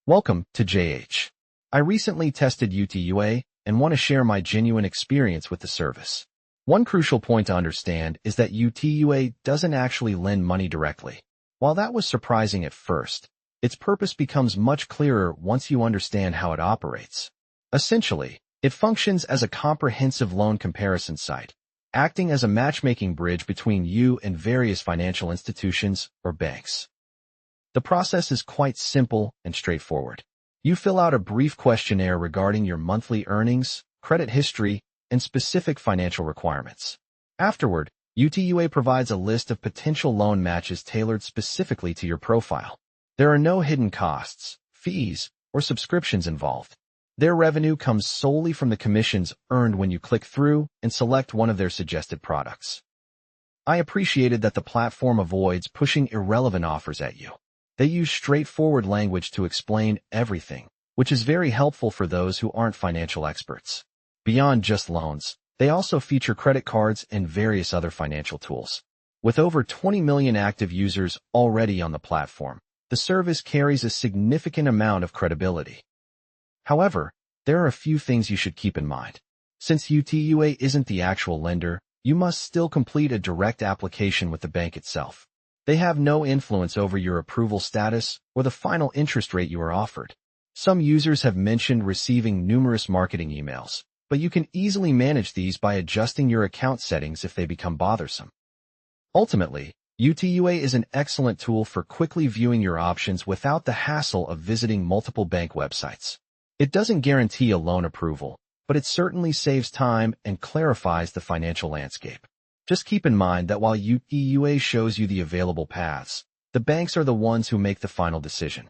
Welcome to JH. I recently tested UTUA and want to share my genuine experience with the service. One crucial point to understand is that UTUA doesn't actually lend money directly. While that was surprising at first, its purpose becomes much clearer once you understand how it operates. Essentially, it functions as a comprehensive loan comparison site, acting as a matchmaking bridge between you and various financial institutions or banks. The process is quite simple and straightforward. You fill out a brief questionnaire regarding your monthly earnings, credit history, and specific financial requirements. Afterward, UTUA provides a list of potential loan matches tailored specifically to your profile. There are no hidden costs, fees, or subscriptions involved. Their revenue comes solely from the commissions earned when you click through and select one of their suggested products. I appreciated that the platform avoids pushing irrelevant offers at you. They use straightforward language to explain everything, which is very helpful for those who aren't financial experts. Beyond just loans, they also feature credit cards and various other financial tools. With over 20 million active users already on the platform, the service carries a significant amount of credibility. However, there are a few things you should keep in mind. Since UTUA isn't the actual lender, you must still complete a direct application with the bank itself. They have no influence over your approval status or the final interest rate you are offered. Some users have mentioned receiving numerous marketing emails, but you can easily manage these by adjusting your account settings if they become bothersome. Ultimately, UTUA is an excellent tool for quickly viewing your options without the hassle of visiting multiple bank websites. It doesn't guarantee a loan approval, but it certainly saves time and clarifies the financial landscape. Just keep in mind that while UTUA shows you the available paths, the banks are the ones who make the final decision.